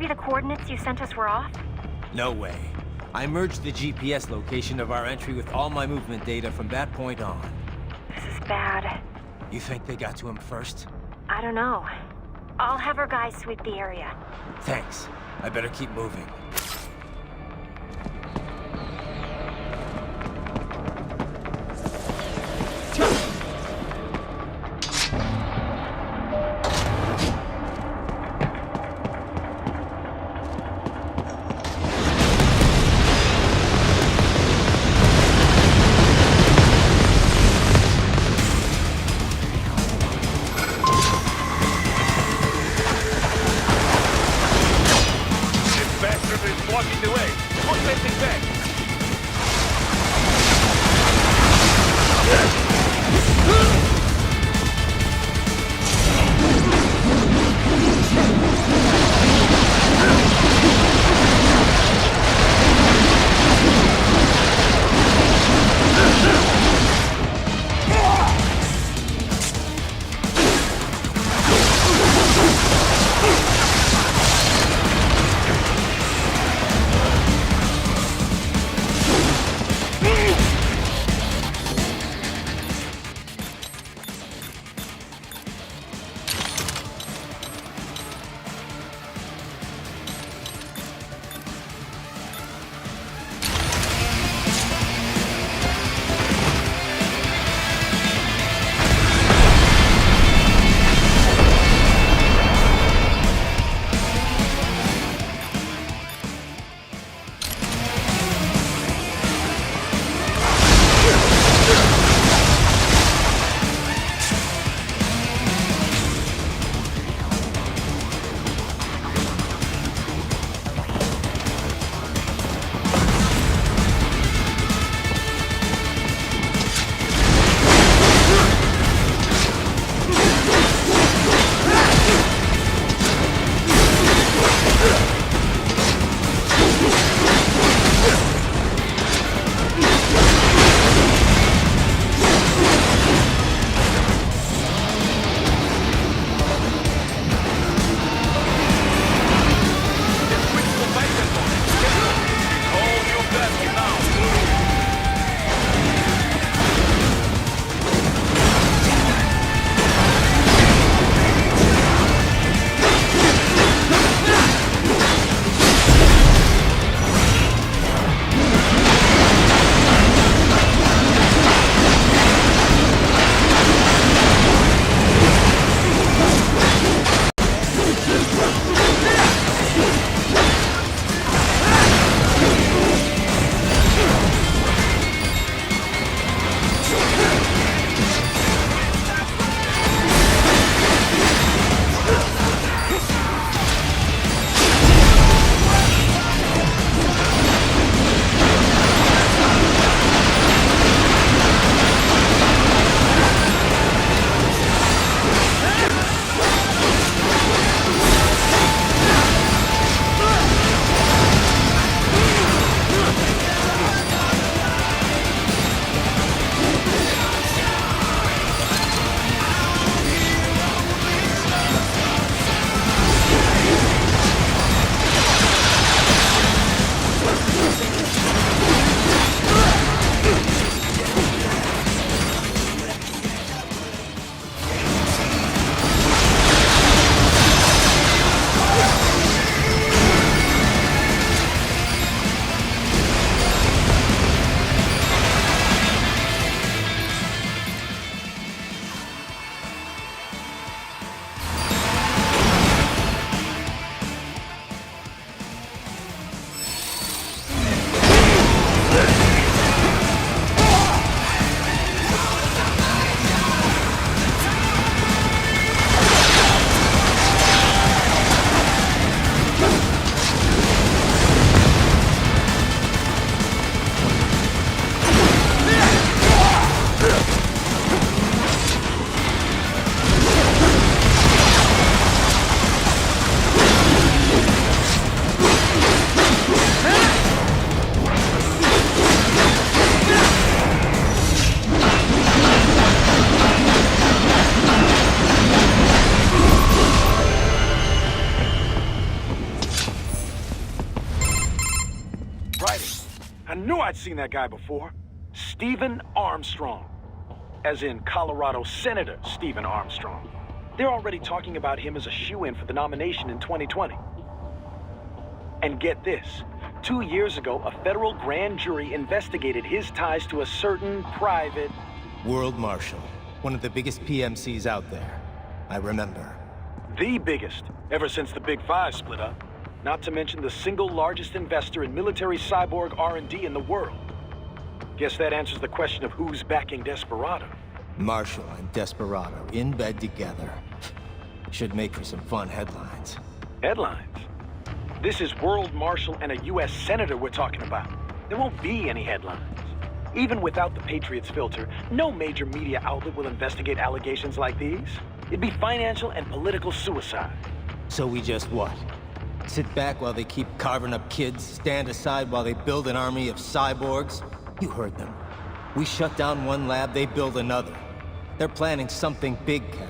Maybe the coordinates you sent us were off? No way. I merged the GPS location of our entry with all my movement data from that point on. This is bad. You think they got to him first? I don't know. I'll have our guys sweep the area. Thanks. I better keep moving. knew I'd seen that guy before. Stephen Armstrong. As in Colorado Senator Stephen Armstrong. They're already talking about him as a shoo-in for the nomination in 2020. And get this. 2 years ago, a federal grand jury investigated his ties to a certain private... World Marshal. One of the biggest PMCs out there. I remember. The biggest, ever since the Big Five split up. Not to mention the single largest investor in military cyborg R&D in the world. Guess that answers the question of who's backing Desperado. Marshall and Desperado in bed together. Should make for some fun headlines. Headlines? This is World Marshal and a U.S. Senator we're talking about. There won't be any headlines. Even without the Patriots filter, no major media outlet will investigate allegations like these. It'd be financial and political suicide. So we just what? Sit back while they keep carving up kids, stand aside while they build an army of cyborgs? You heard them. We shut down one lab, they build another. They're planning something big, Kev.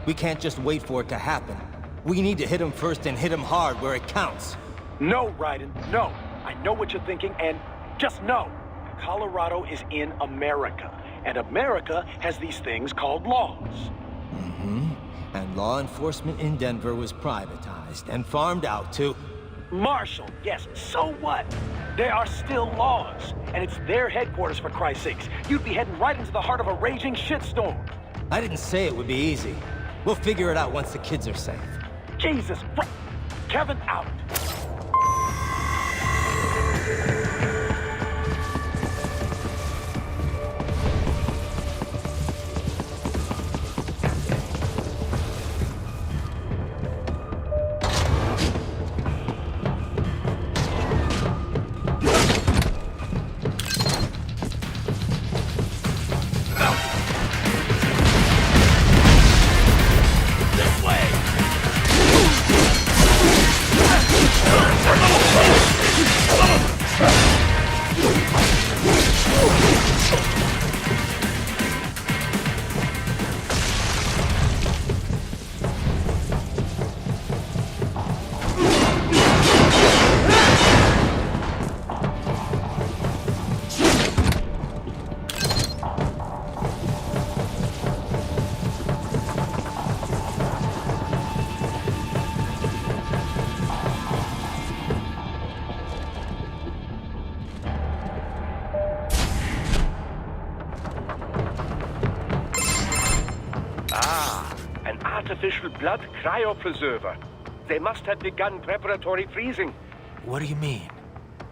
We can't just wait for it to happen. We need to hit them first and hit them hard where it counts. No, Raiden, no. I know what you're thinking, and just know. Colorado is in America, and America has these things called laws. Mm-hmm. And law enforcement in Denver was privatized and farmed out to... Marshall, yes, so what? There are still laws, and it's their headquarters, for Christ's sakes. You'd be heading right into the heart of a raging shitstorm. I didn't say it would be easy. We'll figure it out once the kids are safe. Jesus Christ. Kevin out. Artificial blood cryopreserver. They must have begun preparatory freezing. What do you mean?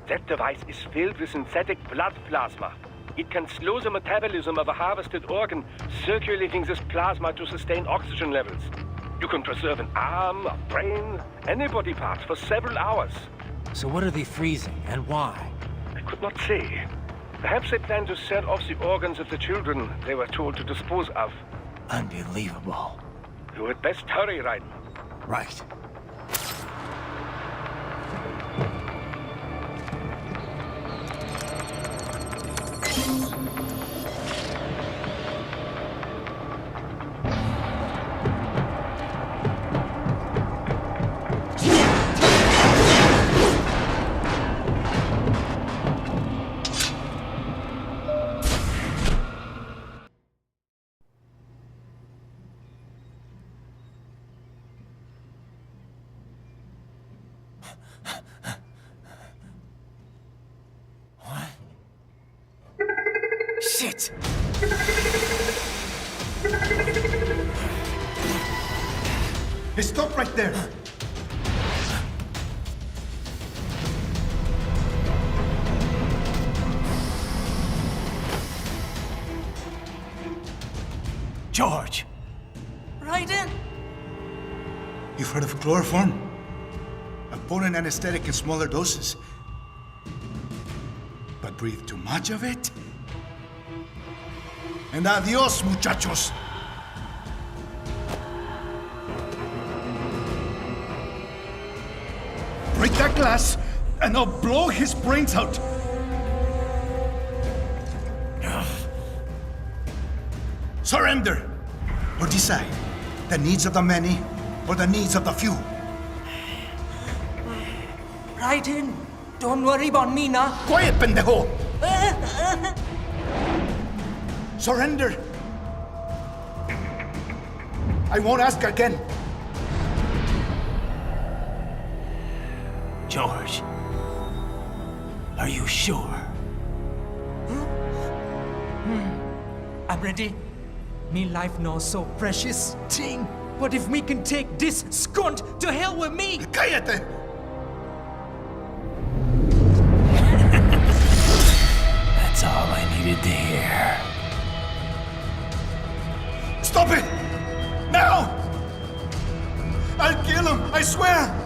That device is filled with synthetic blood plasma. It can slow the metabolism of a harvested organ, circulating this plasma to sustain oxygen levels. You can preserve an arm, a brain, any body part for several hours. So what are they freezing, and why? I could not say. Perhaps they plan to sell off the organs of the children they were told to dispose of. Unbelievable. You had best hurry, Raiden. Right. Shit! Hey, stop right there! George! Raiden! You've heard of chloroform? A potent anesthetic in smaller doses. But breathe too much of it? And adios, muchachos! Break that glass, and I'll blow his brains out! Surrender! Or decide, the needs of the many, or the needs of the few. Raiden, don't worry about me, na. Quiet, pendejo! Surrender! I won't ask again. George, are you sure? I'm ready. Me life now so precious thing. What if me can take this skunt to hell with me? Cállate! That's all I needed to hear. Stop it! Now! I'll kill him, I swear!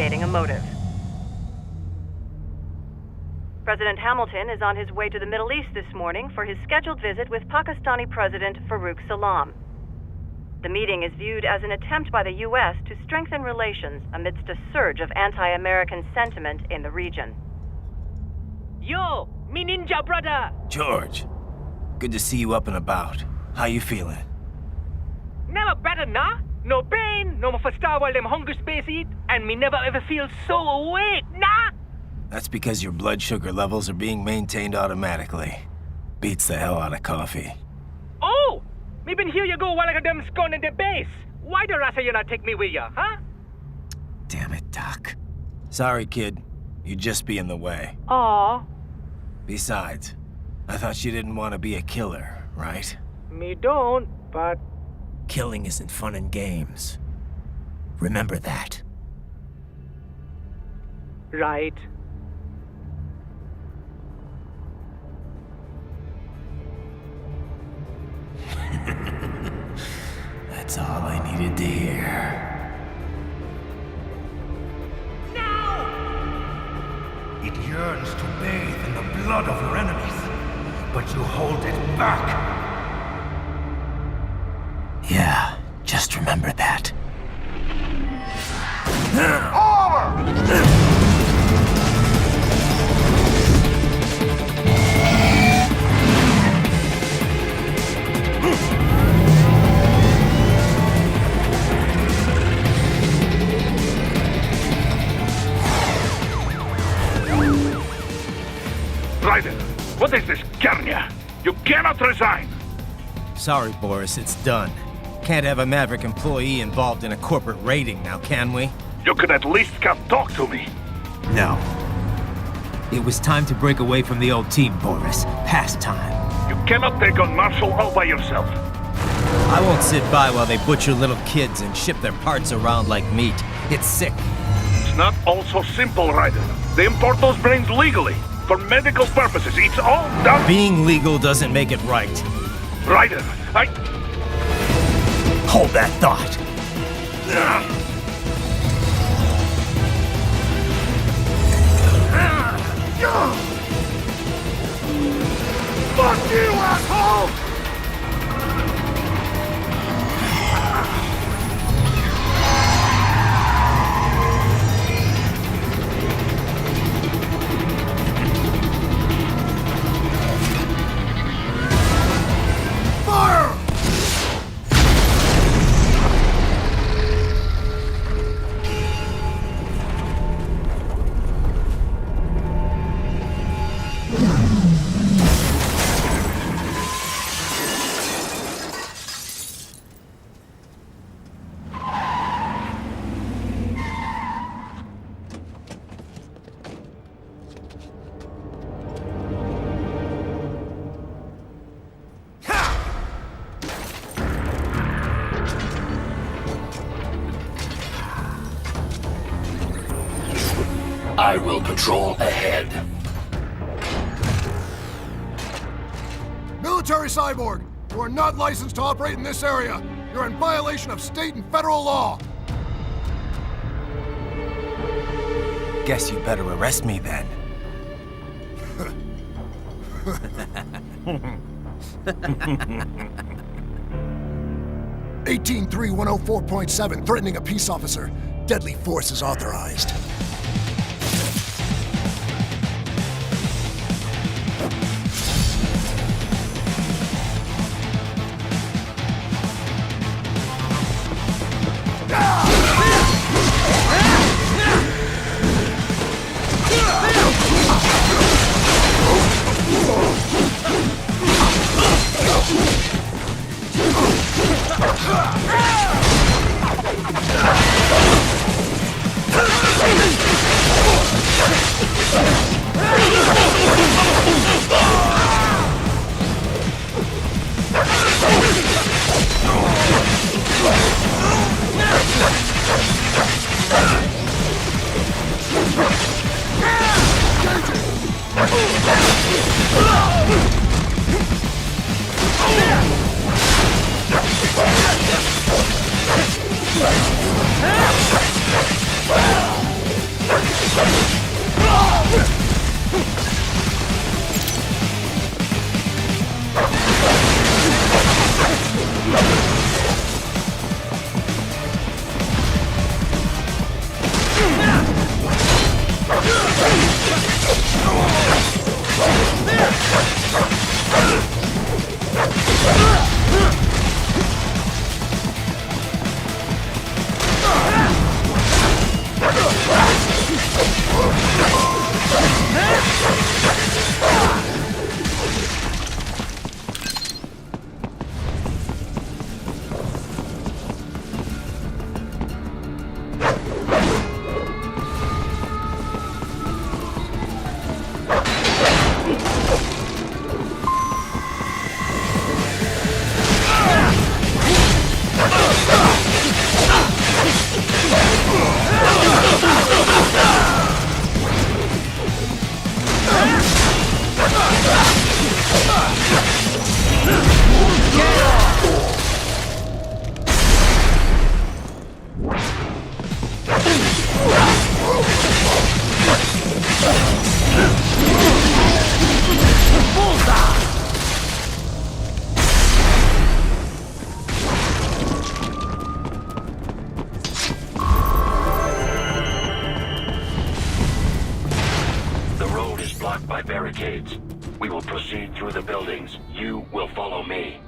investigating a motive. President Hamilton is on his way to the Middle East this morning for his scheduled visit with Pakistani President Farooq Salam. The meeting is viewed as an attempt by the U.S. to strengthen relations amidst a surge of anti-American sentiment in the region. Yo, me ninja brother! George, good to see you up and about. How you feeling? Never better, nah? No pain, no more for star while them hunger space eat, and me never ever feel so awake, nah? That's because your blood sugar levels are being maintained automatically. Beats the hell out of coffee. Oh! Me been here you go while I got them scone in the base. Why the rasa you not take me with ya, huh? Damn it, Doc. Sorry, kid. You'd just be in the way. Aw. Besides, I thought you didn't want to be a killer, right? Me don't, but... Killing isn't fun and games. Remember that. Right. That's all I needed to hear. It yearns to bathe in the blood of your enemies, but you hold it back. Yeah, just remember that. Raiden, what is this Garnia? You cannot resign! Sorry, Boris, it's done. Can't have a Maverick employee involved in a corporate raiding now, can we? You could at least come talk to me. No. It was time to break away from the old team, Boris. Past time. You cannot take on Marshall all by yourself. I won't sit by while they butcher little kids and ship their parts around like meat. It's sick. It's not all so simple, Raiden. They import those brains legally. For medical purposes, it's all done. Being legal doesn't make it right. Raiden, Hold that thought. Fuck you, asshole! I will patrol ahead. Military Cyborg, you are not licensed to operate in this area. You're in violation of state and federal law. Guess you better arrest me then. 183-104.7, threatening a peace officer. Deadly force is authorized. by barricades. We will proceed through the buildings. You will follow me.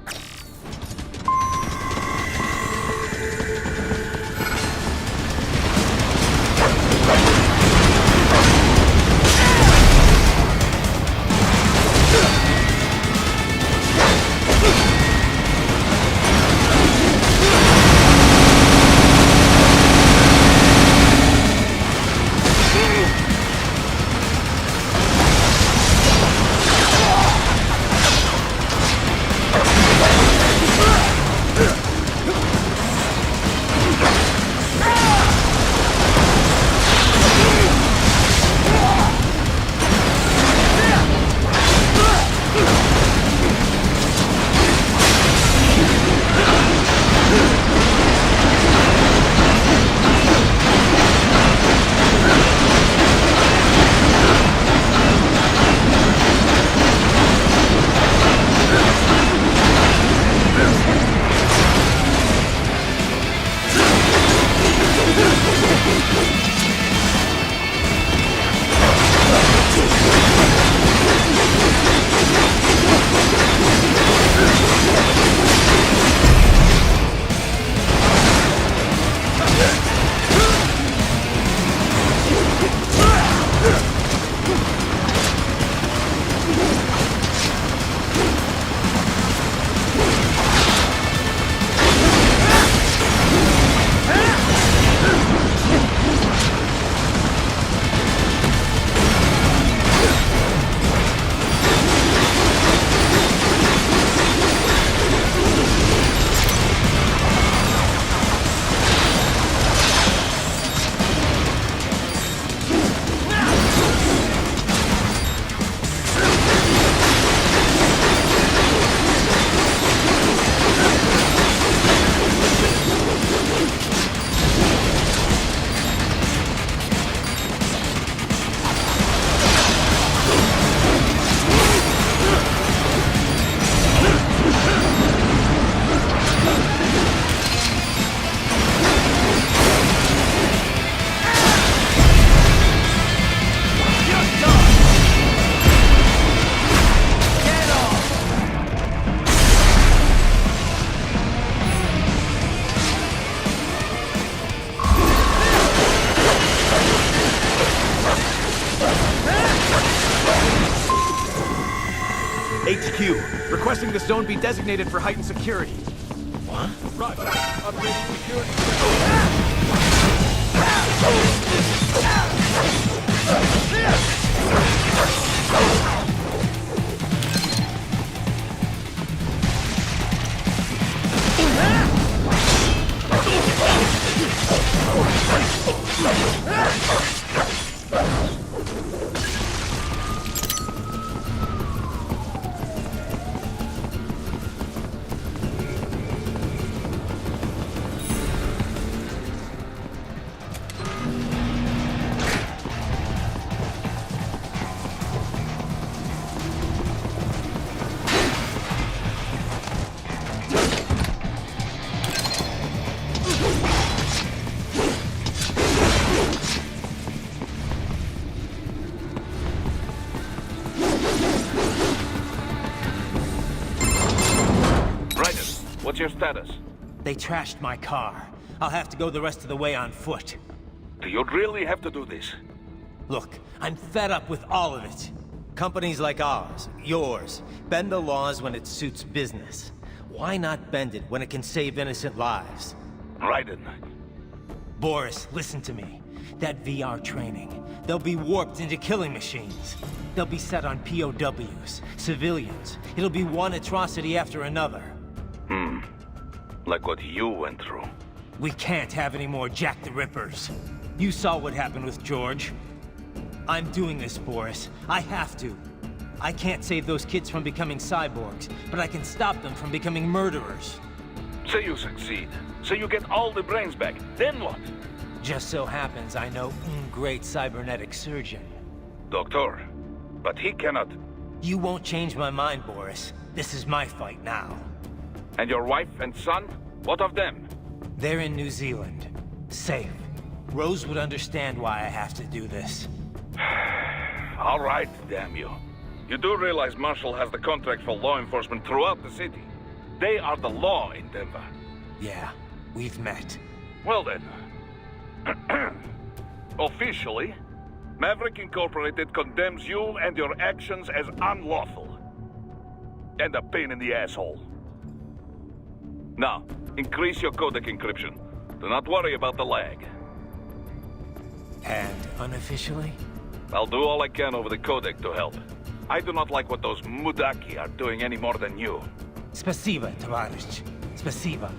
HQ, requesting the zone be designated for heightened security. What? Roger. Upgrading security. What's your status? They trashed my car. I'll have to go the rest of the way on foot. Do you really have to do this? Look, I'm fed up with all of it. Companies like ours, yours, bend the laws when it suits business. Why not bend it when it can save innocent lives? Raiden. Boris, listen to me. That VR training, they'll be warped into killing machines. They'll be set on POWs, civilians. It'll be one atrocity after another. Like what you went through. We can't have any more Jack the Rippers. You saw what happened with George. I'm doing this, Boris. I have to. I can't save those kids from becoming cyborgs, but I can stop them from becoming murderers. Say you succeed. Say you get all the brains back. Then what? Just so happens I know great cybernetic surgeon. Doctor. But he cannot... You won't change my mind, Boris. This is my fight now. And your wife and son? What of them? They're in New Zealand. Safe. Rose would understand why I have to do this. All right, damn you. You do realize Marshall has the contract for law enforcement throughout the city. They are the law in Denver. Yeah, we've met. Well then. Officially, Maverick Incorporated condemns you and your actions as unlawful. And a pain in the asshole. Now, increase your codec encryption. Do not worry about the lag. And unofficially? I'll do all I can over the codec to help. I do not like what those Mudaki are doing any more than you. Спасибо, товарищ. Спасибо.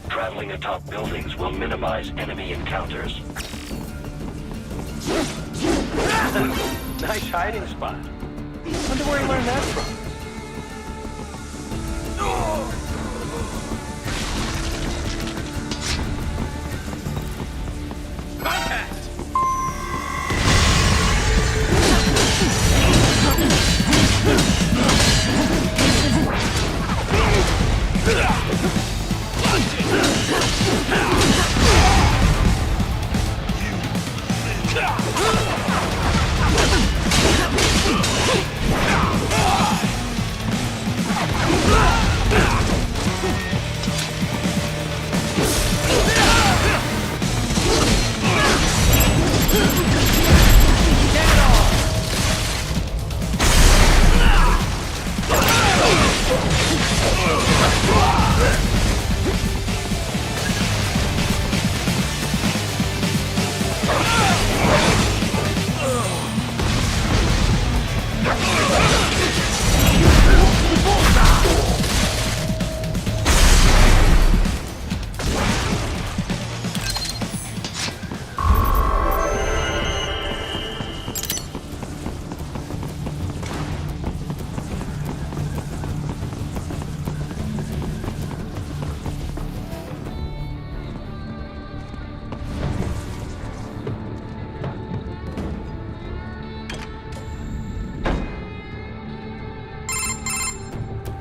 Traveling atop buildings will minimize enemy encounters. Nice hiding spot. Wonder where he learned that from. Contact!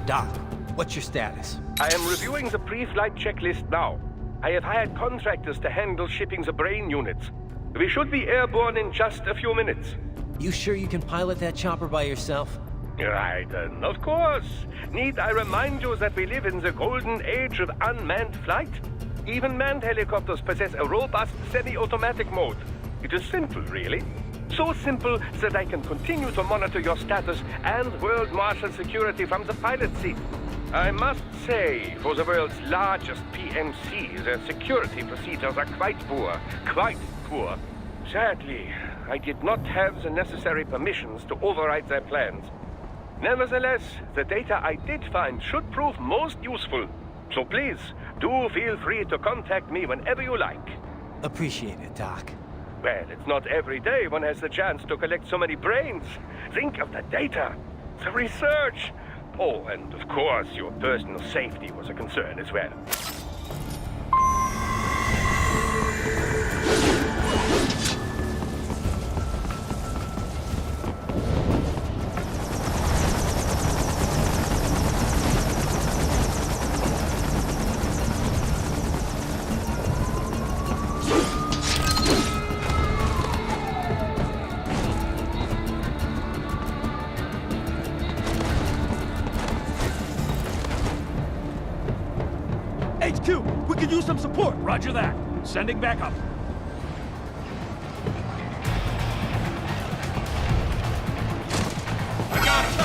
Doc, what's your status? I am reviewing the pre-flight checklist now. I have hired contractors to handle shipping the brain units. We should be airborne in just a few minutes. You sure you can pilot that chopper by yourself? Right, of course. Need I remind you that we live in the golden age of unmanned flight? Even manned helicopters possess a robust semi-automatic mode. It is simple, really. So simple that I can continue to monitor your status and world marshal security from the pilot seat. I must say, for the world's largest PMC, their security procedures are quite poor. Quite poor. Sadly, I did not have the necessary permissions to override their plans. Nevertheless, the data I did find should prove most useful. So please, do feel free to contact me whenever you like. Appreciate it, Doc. Well, it's not every day one has the chance to collect so many brains. Think of the data, the research. Oh, and of course, your personal safety was a concern as well. HQ, we could use some support. Roger that. Sending backup. I got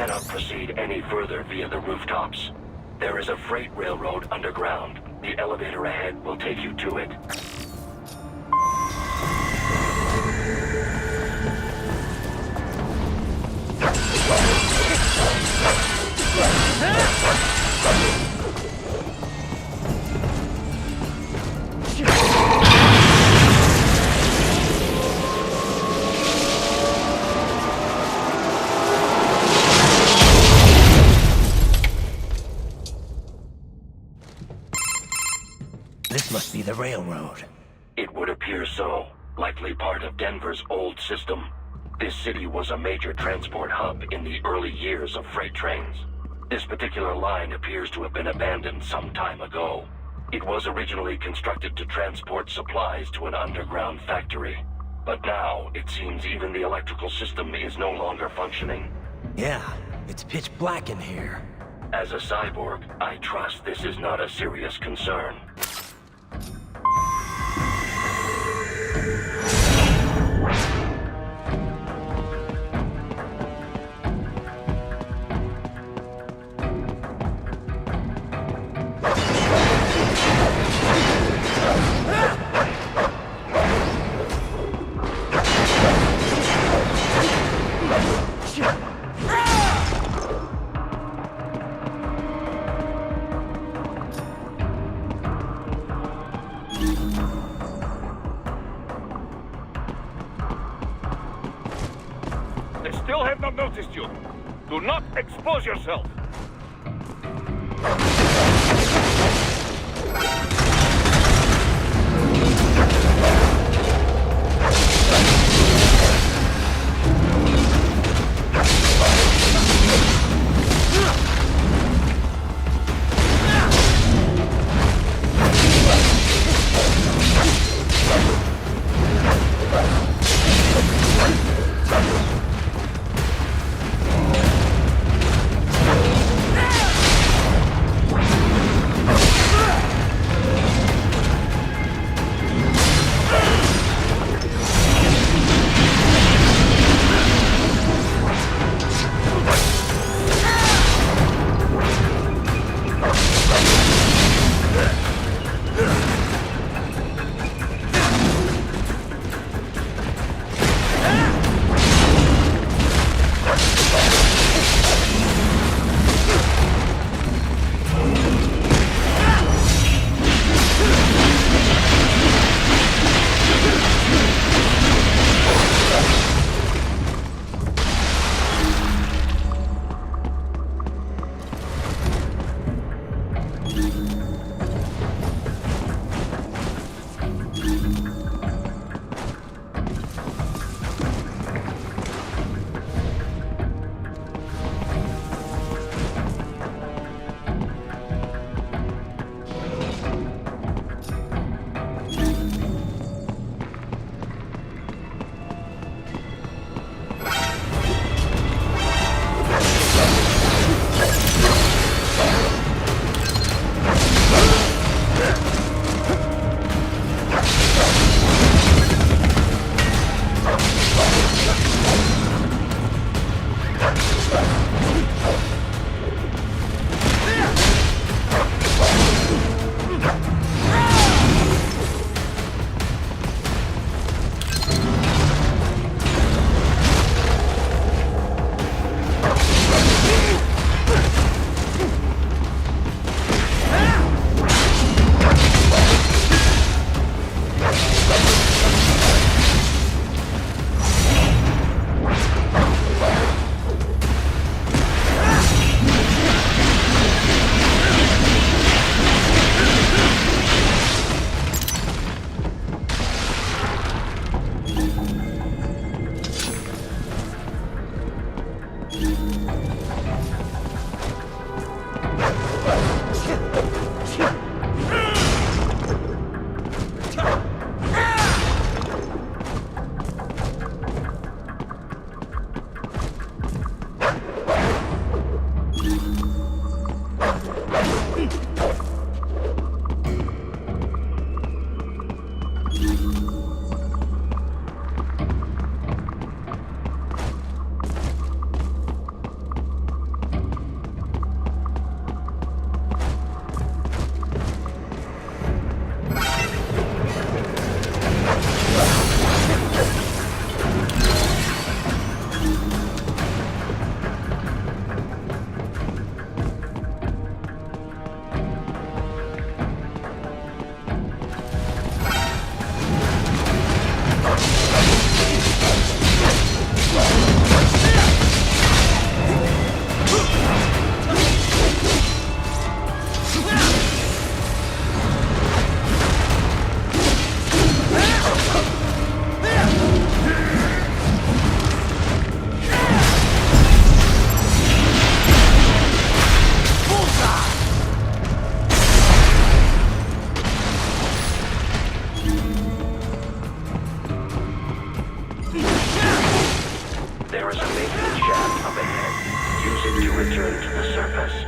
cannot proceed any further via the rooftops. There is a freight railroad underground. The elevator ahead will take you to it. This must be the railroad. It would appear so. Likely part of Denver's old system. This city was a major transport hub in the early years of freight trains. This particular line appears to have been abandoned some time ago. It was originally constructed to transport supplies to an underground factory. But now, it seems even the electrical system is no longer functioning. Yeah, it's pitch black in here. As a cyborg, I trust this is not a serious concern. They still have not noticed you. Do not expose yourself. exit to return to the surface.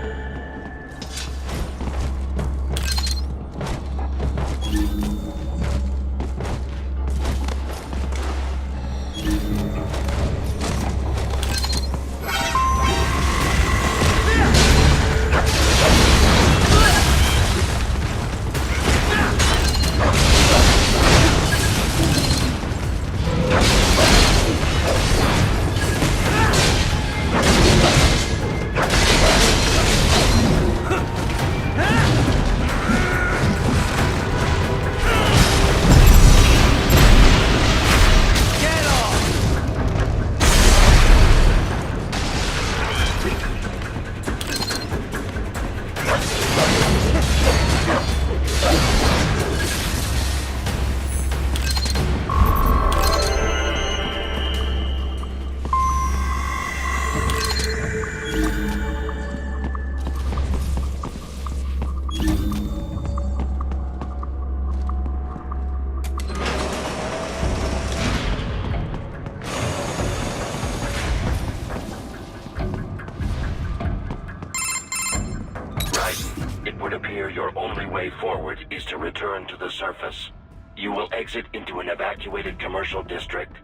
Your only way forward is to return to the surface. You will exit into an evacuated commercial district.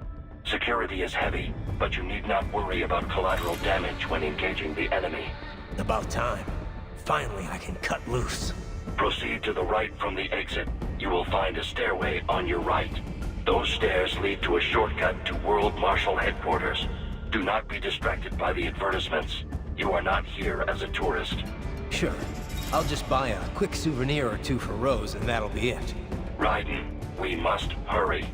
Security is heavy, but you need not worry about collateral damage when engaging the enemy. About time. Finally, I can cut loose. Proceed to the right from the exit. You will find a stairway on your right. Those stairs lead to a shortcut to World Marshal Headquarters. Do not be distracted by the advertisements. You are not here as a tourist. Sure. I'll just buy a quick souvenir or two for Rose, and that'll be it. Raiden, we must hurry.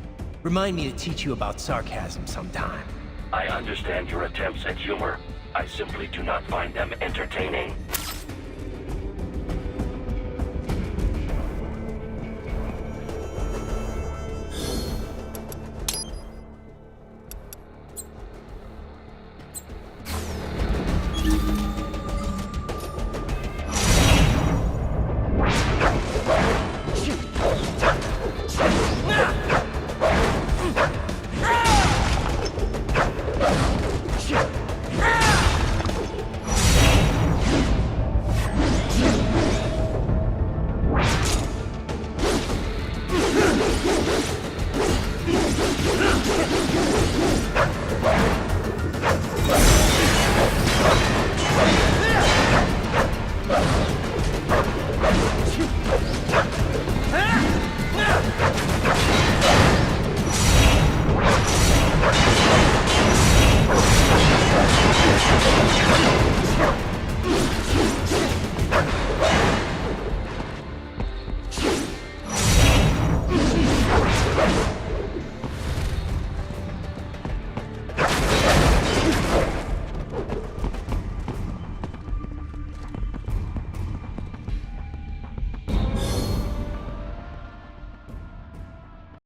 Remind me to teach you about sarcasm sometime. I understand your attempts at humor. I simply do not find them entertaining.